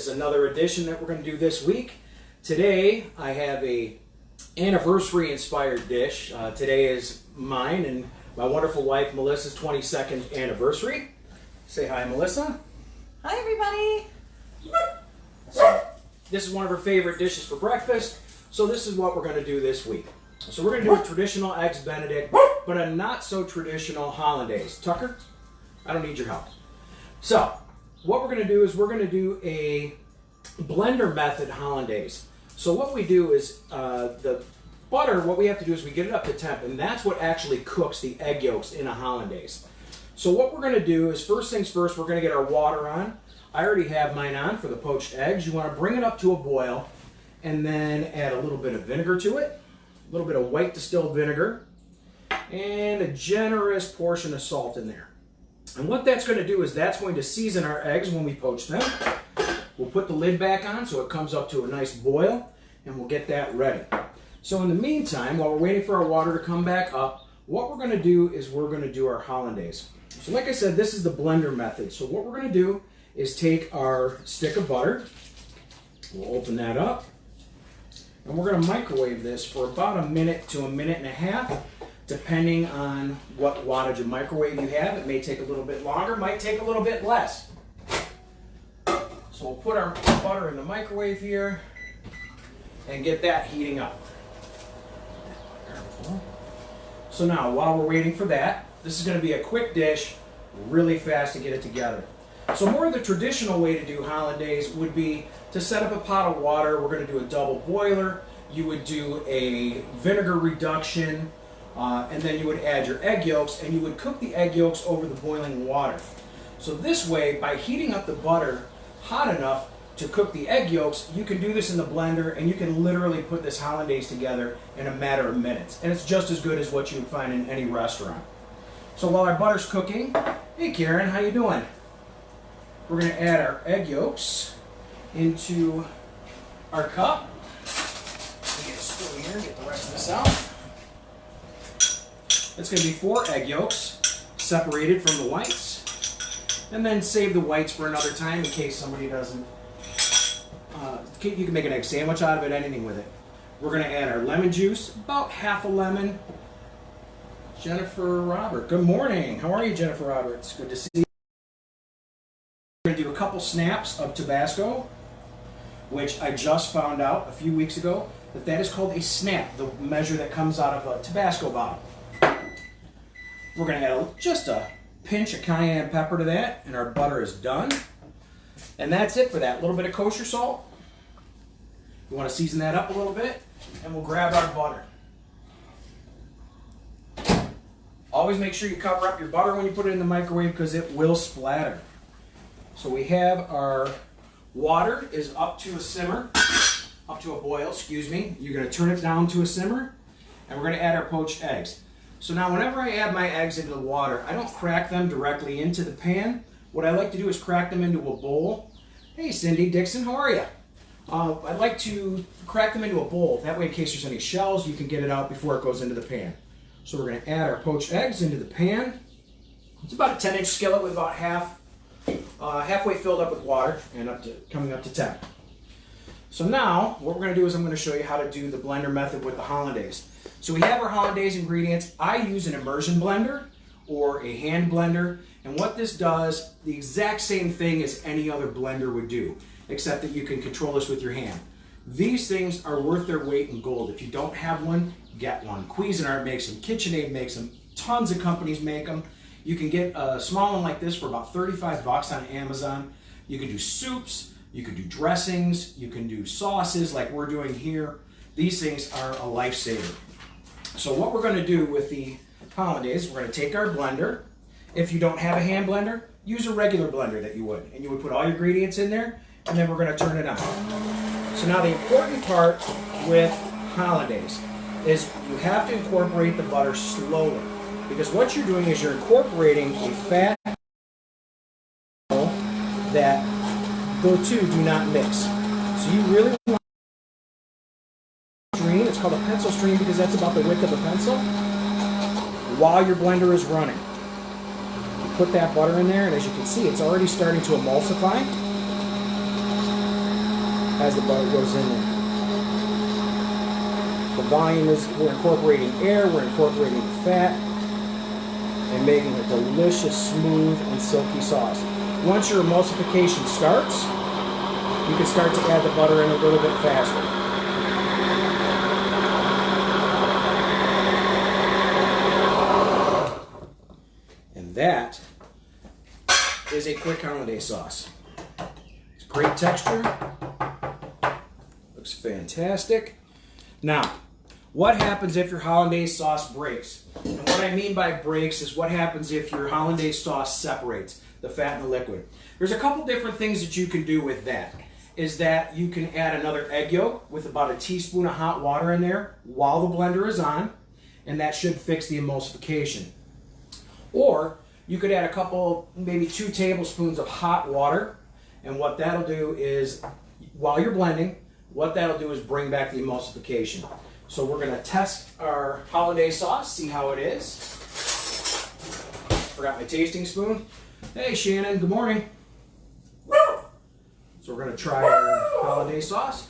is another edition that we're going to do this week. Today I have a anniversary inspired dish. Today is mine and my wonderful wife Melissa's 22nd anniversary. Say hi, Melissa. Hi, everybody. So, this is one of her favorite dishes for breakfast, so this is what we're going to do this week. So we're going to do a traditional Eggs Benedict, but a not so traditional hollandaise. Tucker, I don't need your help. So what we're going to do is we're going to do a blender method hollandaise. So what we do is the butter, what we have to do is we get it up to temp, and that's what actually cooks the egg yolks in a hollandaise. So what we're going to do is, first things first, we're going to get our water on. I already have mine on for the poached eggs. You want to bring it up to a boil and then add a little bit of vinegar to it, a little bit of white distilled vinegar, and a generous portion of salt in there. And what that's going to do is that's going to season our eggs when we poach them. We'll put the lid back on so it comes up to a nice boil, and we'll get that ready. So in the meantime, while we're waiting for our water to come back up, what we're going to do is we're going to do our hollandaise. So like I said, this is the blender method. So what we're going to do is take our stick of butter, we'll open that up, and we're going to microwave this for about a minute to a minute and a half, depending on what wattage of microwave you have. It may take a little bit longer, might take a little bit less. So we'll put our butter in the microwave here and get that heating up. So now, while we're waiting for that, this is going to be a quick dish, really fast to get it together. So more of the traditional way to do hollandaise would be to set up a pot of water. We're going to do a double boiler. You would do a vinegar reduction, and then you would add your egg yolks, and you would cook the egg yolks over the boiling water. So this way, by heating up the butter hot enough to cook the egg yolks, you can do this in the blender, and you can literally put this hollandaise together in a matter of minutes. And it's just as good as what you would find in any restaurant. So while our butter's cooking, hey Karen, how you doing? We're going to add our egg yolks into our cup. Let me get a spoon here and get the rest of this out. It's going to be 4 egg yolks, separated from the whites, and then save the whites for another time in case somebody doesn't. You can make an egg sandwich out of it, anything with it. We're going to add our lemon juice, about half a lemon. Jennifer Robert, good morning. How are you, Jennifer Roberts? Good to see you. We're going to do a couple snaps of Tabasco, which I just found out a few weeks ago that is called a snap, the measure that comes out of a Tabasco bottle. We're going to add just a pinch of cayenne pepper to that, and our butter is done. And that's it for that. A little bit of kosher salt. You want to season that up a little bit, and we'll grab our butter. Always make sure you cover up your butter when you put it in the microwave because it will splatter. So we have our water is up to a simmer, up to a boil, excuse me. You're going to turn it down to a simmer, and we're going to add our poached eggs. So now whenever I add my eggs into the water, I don't crack them directly into the pan. What I like to do is crack them into a bowl. Hey Cindy Dixon, how are you? I'd like to crack them into a bowl. That way in case there's any shells, you can get it out before it goes into the pan. So we're going to add our poached eggs into the pan. It's about a 10-inch skillet with about halfway filled up with water and coming up to temp. So now what we're going to do is I'm going to show you how to do the blender method with the hollandaise. So we have our hollandaise ingredients. I use an immersion blender or a hand blender, and what this does, the exact same thing as any other blender would do, except that you can control this with your hand. These things are worth their weight in gold. If you don't have one, get one. Cuisinart makes them, KitchenAid makes them, tons of companies make them. You can get a small one like this for about 35 bucks on Amazon. You can do soups, you can do dressings, you can do sauces like we're doing here. These things are a lifesaver. So what we're going to do with the hollandaise, we're going to take our blender. If you don't have a hand blender, use a regular blender that you would. And you would put all your ingredients in there, and then we're going to turn it on. So now the important part with hollandaise is you have to incorporate the butter slowly. Because what you're doing is you're incorporating a fat that the two do not mix. So you really want a stream. It's called a pencil stream because that's about the width of a pencil. While your blender is running, you put that butter in there, and as you can see, it's already starting to emulsify. as the butter goes in there. The volume is, we're incorporating air, we're incorporating fat, and making a delicious, smooth, and silky sauce. Once your emulsification starts, you can start to add the butter in a little bit faster. And that is a quick hollandaise sauce. It's great texture. Looks fantastic. Now, what happens if your hollandaise sauce breaks? And what I mean by breaks is what happens if your hollandaise sauce separates the fat and the liquid. There's a couple different things that you can do with that. Is that you can add another egg yolk with about a teaspoon of hot water in there while the blender is on, and that should fix the emulsification. Or you could add a couple, maybe 2 tablespoons of hot water, and what that'll do is, while you're blending, what that'll do is bring back the emulsification. So we're going to test our hollandaise sauce, see how it is. Forgot my tasting spoon. Hey Shannon, good morning. So we're going to try our hollandaise sauce.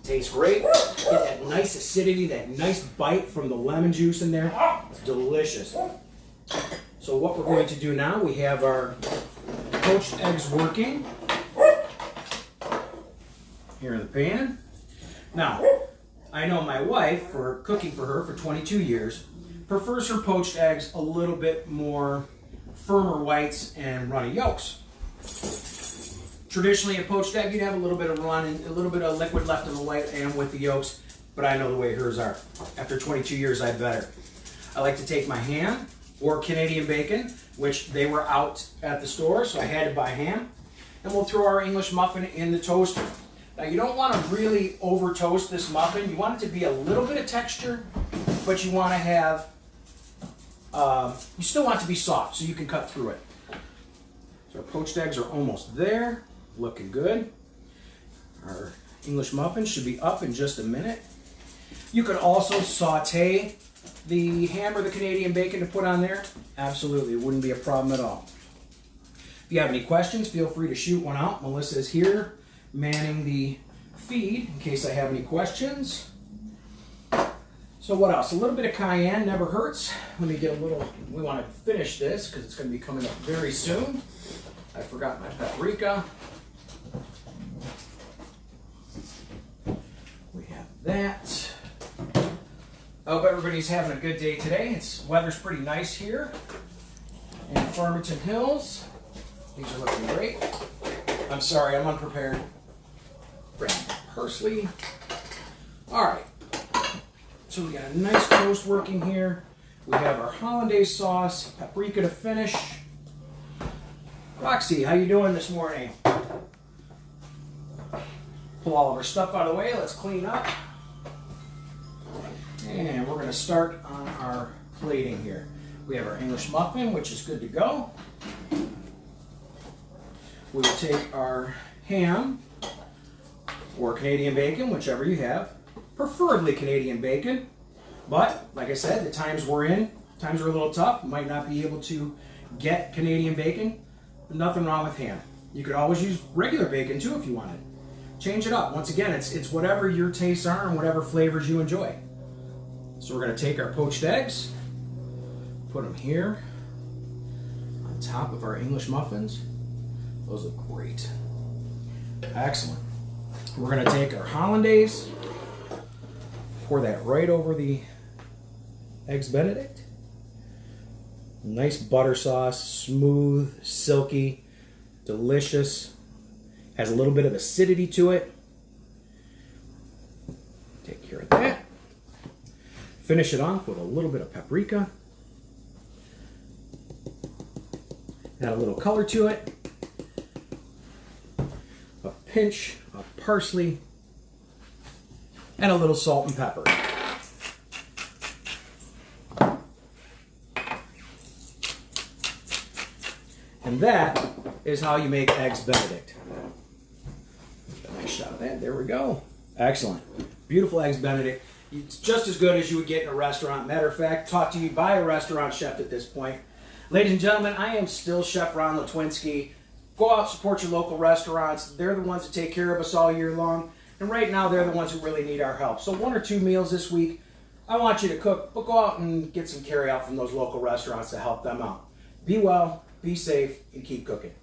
Tastes great. Get that nice acidity, that nice bite from the lemon juice in there. It's delicious. So what we're going to do now, we have our poached eggs working here in the pan. Now, I know my wife, for cooking for her for 22 years, prefers her poached eggs a little bit more firmer whites and runny yolks. Traditionally, a poached egg, you'd have a little bit of run and a little bit of liquid left in the white and with the yolks, but I know the way hers are. After 22 years, I better. I like to take my ham or Canadian bacon, which they were out at the store, so I had to buy ham, and we'll throw our English muffin in the toaster. Now, you don't want to really over toast this muffin. You want it to be a little bit of texture, but you want to have, you still want it to be soft so you can cut through it. So our poached eggs are almost there, looking good. Our English muffin should be up in just a minute. You could also saute the ham or the Canadian bacon to put on there. Absolutely, it wouldn't be a problem at all. If you have any questions, feel free to shoot one out. Melissa is here manning the feed in case I have any questions. So what else? A little bit of cayenne never hurts. Let me get a little, we want to finish this because it's going to be coming up very soon. I forgot my paprika. We have that. I hope everybody's having a good day today. It's weather's pretty nice here in Farmington Hills. These are looking great. I'm sorry, I'm unprepared. Grab parsley. All right. So we got a nice toast working here. We have our hollandaise sauce, paprika to finish. Roxy, how you doing this morning? Pull all of our stuff out of the way. Let's clean up. And we're going to start on our plating here. We have our English muffin, which is good to go. We will take our ham or Canadian bacon, whichever you have. Preferably Canadian bacon. But, like I said, the times we're in, times are a little tough. Might not be able to get Canadian bacon. Nothing wrong with ham. You could always use regular bacon too if you wanted. Change it up. Once again, it's whatever your tastes are and whatever flavors you enjoy. So we're going to take our poached eggs, put them here on top of our English muffins. Those look great. Excellent. We're going to take our hollandaise, pour that right over the Eggs Benedict. Nice butter sauce, smooth, silky, delicious. Has a little bit of acidity to it. Take care of that. Finish it off with a little bit of paprika. Add a little color to it. A pinch of parsley. And a little salt and pepper. And that is how you make Eggs Benedict. Get a nice shot of that. There we go. Excellent. Beautiful Eggs Benedict. It's just as good as you would get in a restaurant. Matter of fact, taught to you by a restaurant chef at this point. Ladies and gentlemen, I am still Chef Ron Latwinski. Go out, support your local restaurants. They're the ones that take care of us all year long. And right now, they're the ones who really need our help. So 1 or 2 meals this week, I want you to cook, but go out and get some carry out from those local restaurants to help them out. Be well, be safe, and keep cooking.